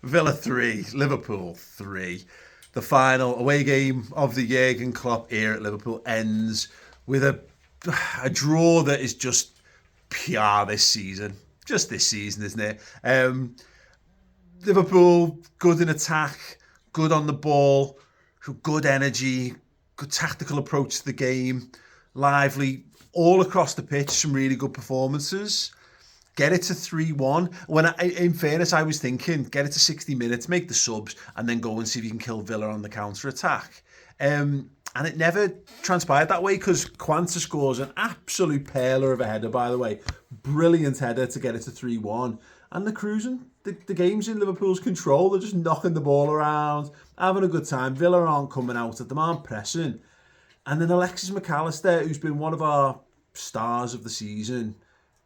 Villa 3, Liverpool 3. The final away game of the Jurgen Klopp era at Liverpool ends with a draw that is just PR this season. Just this season, isn't it? Liverpool, good in attack, good on the ball, good energy, good tactical approach to the game, lively, all across the pitch, some really good performances. Get it to 3-1. In fairness, I was thinking, get it to 60 minutes, make the subs, and then go and see if you can kill Villa on the counter-attack. And it never transpired that way because Quanta scores an absolute pearler of a header, by the way. Brilliant header to get it to 3-1. And they're cruising. The game's in Liverpool's control. They're just knocking the ball around, having a good time. Villa aren't coming out at them, aren't pressing. And then Alexis McAllister, who's been one of our stars of the season,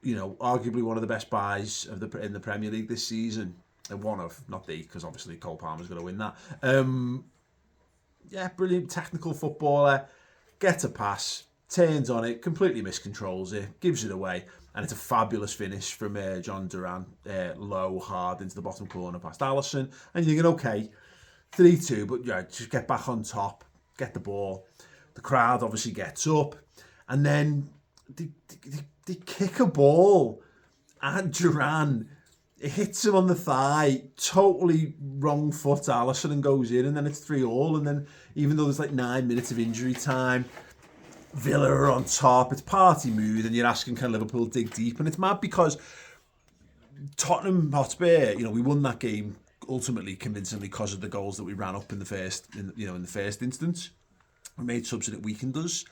arguably one of the best buys in the Premier League this season. And one of, not the, because obviously Cole Palmer's going to win that. Brilliant technical footballer. Gets a pass, turns on it, completely miscontrols it, gives it away. And it's a fabulous finish from John Duran, low, hard into the bottom corner past Alisson. And you're thinking, okay, 3-2, but just get back on top, get the ball. The crowd obviously gets up. And then they kick a ball and Duran hits him on the thigh, totally wrong foot Alisson, and goes in, and then it's 3-3. And then even though there's like 9 minutes of injury time, Villa are on top, it's party mood, and you're asking, can Liverpool dig deep? And it's mad because Tottenham Hotspur, we won that game ultimately convincingly because of the goals that we ran up in the first instance. We made subs and it weakened us.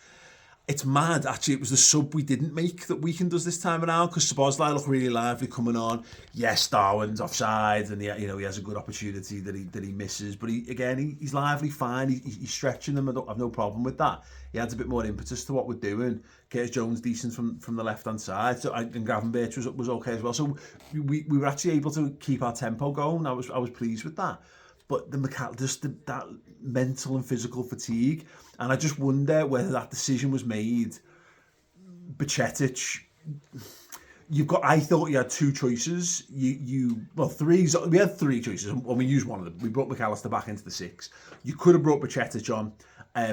It's mad, actually. It was the sub we didn't make that weakened us this time around because Szoboszlai looked really lively coming on. Yes, Darwin's offside, and he has a good opportunity that he misses. But he's lively, fine. He's stretching them. I've no problem with that. He adds a bit more impetus to what we're doing. Curtis Jones decent from the left hand side, and Gravenberch was okay as well. So we were actually able to keep our tempo going. I was pleased with that. But that mental and physical fatigue, and I just wonder whether that decision was made. Bajcetic, I thought you had two choices. Three. We had three choices, and we used one of them. We brought McAllister back into the six. You could have brought Bajcetic on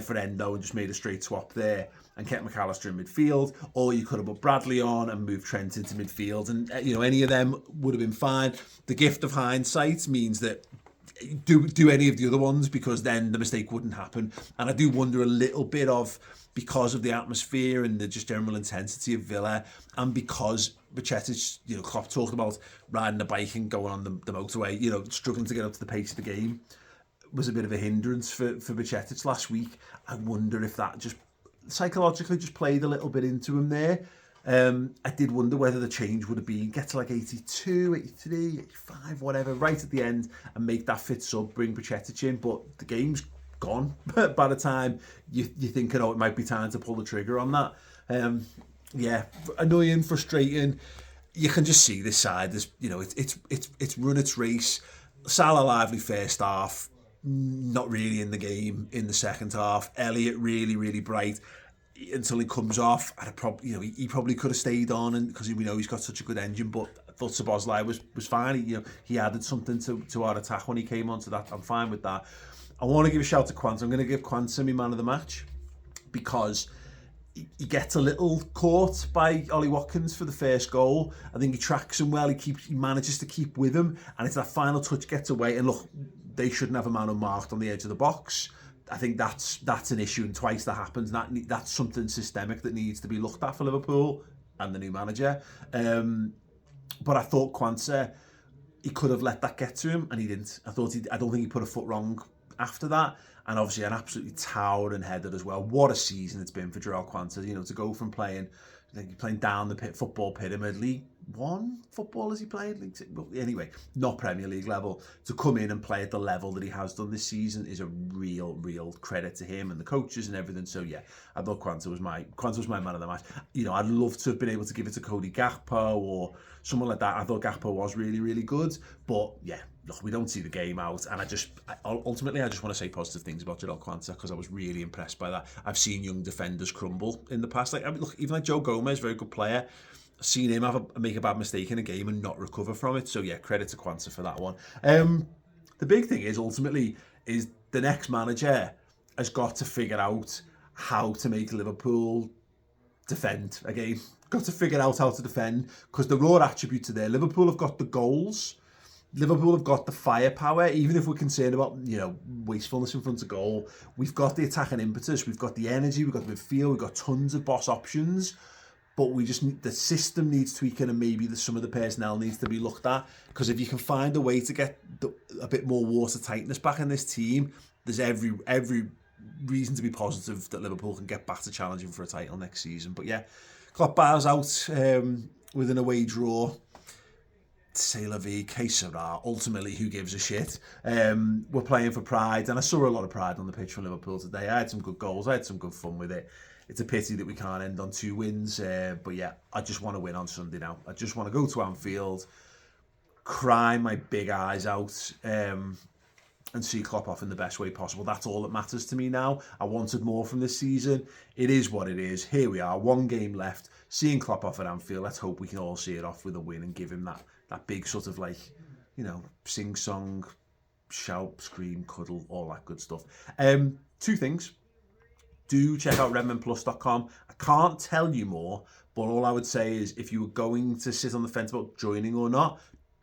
for Endo and just made a straight swap there and kept McAllister in midfield, or you could have put Bradley on and moved Trent into midfield, and any of them would have been fine. The gift of hindsight means that. Do any of the other ones, because then the mistake wouldn't happen. And I do wonder a little bit of, because of the atmosphere and the just general intensity of Villa, and because Bajcetic, Klopp talked about riding a bike and going on the motorway, struggling to get up to the pace of the game was a bit of a hindrance for Bajcetic last week. I wonder if that just psychologically just played a little bit into him there. I did wonder whether the change would have been get to like 82, 83, 85, whatever, right at the end and make that fit sub, bring Bajcetic in, but the game's gone by the time you're thinking, it might be time to pull the trigger on that. Annoying, frustrating. You can just see this side, it's run its race. Salah lively first half, not really in the game in the second half. Elliott really, really bright until he comes off. He probably could have stayed on, and because we know he's got such a good engine. But I thought Szoboszlai was fine. He added something to our attack when he came onto that. I'm fine with that. I want to give a shout to Quanta. I'm going to give Quanta my man of the match because he gets a little caught by Ollie Watkins for the first goal. I think he tracks him well. He manages to keep with him, and it's that final touch gets away. And look, they shouldn't have a man unmarked on the edge of the box. I think that's an issue, and twice that happens. That's something systemic that needs to be looked at for Liverpool and the new manager. But I thought Quanta, he could have let that get to him, and he didn't. I don't think he put a foot wrong after that. And obviously an absolutely towering header as well. What a season it's been for Jarell Quanta. To go from playing down the football pyramid, League One football has he played? League Two? Well, anyway, not Premier League level. To come in and play at the level that he has done this season is a real credit to him and the coaches and everything. So yeah, I thought Quanta was my man of the match. I'd love to have been able to give it to Cody Gakpo or someone like that. I thought Gakpo was really good, but yeah, look, we don't see the game out, and ultimately I just want to say positive things about Jarell Quanta because I was really impressed by that. I've seen young defenders crumble in the past. Even like Joe Gomez, very good player. I've seen him make a bad mistake in a game and not recover from it. So yeah, credit to Quanta for that one. the big thing is ultimately is the next manager has got to figure out how to make Liverpool defend again. Got to figure out how to defend, because the raw attributes are there. Liverpool have got the goals. Liverpool have got the firepower. Even if we're concerned about, wastefulness in front of goal, we've got the attacking impetus. We've got the energy. We've got the midfield. We've got tons of boss options. But we just need, the system needs tweaking, and maybe some of the personnel needs to be looked at. Because if you can find a way to get a bit more water tightness back in this team, there's every reason to be positive that Liverpool can get back to challenging for a title next season. But yeah, Klopp bows out with an away draw. C'est la vie, que sera. Ultimately, who gives a shit? We're playing for pride, and I saw a lot of pride on the pitch from Liverpool today. I had some good goals. I had some good fun with it. It's a pity that we can't end on 2 wins, but yeah, I just want to win on Sunday now. I just want to go to Anfield, cry my big eyes out, and see Klopp off in the best way possible. That's all that matters to me now. I wanted more from this season. It is what it is. Here we are, 1 game left. Seeing Klopp off at Anfield. Let's hope we can all see it off with a win and give him that big sort of sing-song, shout, scream, cuddle, all that good stuff. 2 things. Do check out redmenplus.com. I can't tell you more, but all I would say is if you were going to sit on the fence about joining or not,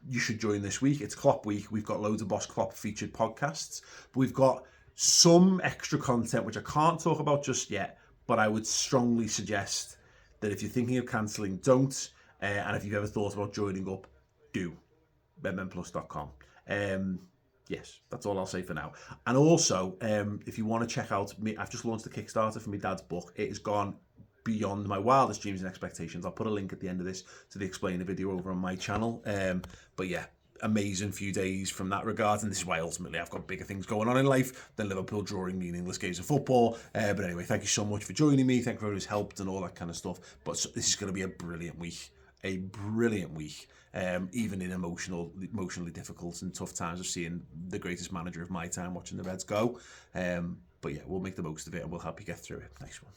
you should join this week. It's Klopp week. We've got loads of Boss Klopp featured podcasts, but we've got some extra content which I can't talk about just yet, but I would strongly suggest that if you're thinking of cancelling, don't. And if you've ever thought about joining up, do. redmenplus.com. Yes, that's all I'll say for now. And also, if you want to check out me, I've just launched a Kickstarter for my dad's book. It has gone beyond my wildest dreams and expectations. I'll put a link at the end of this to the explainer video over on my channel. But yeah, amazing few days from that regard, and this is why ultimately I've got bigger things going on in life than Liverpool drawing meaningless games of football. But anyway, thank you so much for joining me. Thank you for everyone who's helped and all that kind of stuff. But this is going to be a brilliant week. Even in emotionally difficult and tough times of seeing the greatest manager of my time watching the Reds go. But yeah, we'll make the most of it and we'll help you get through it. Nice one.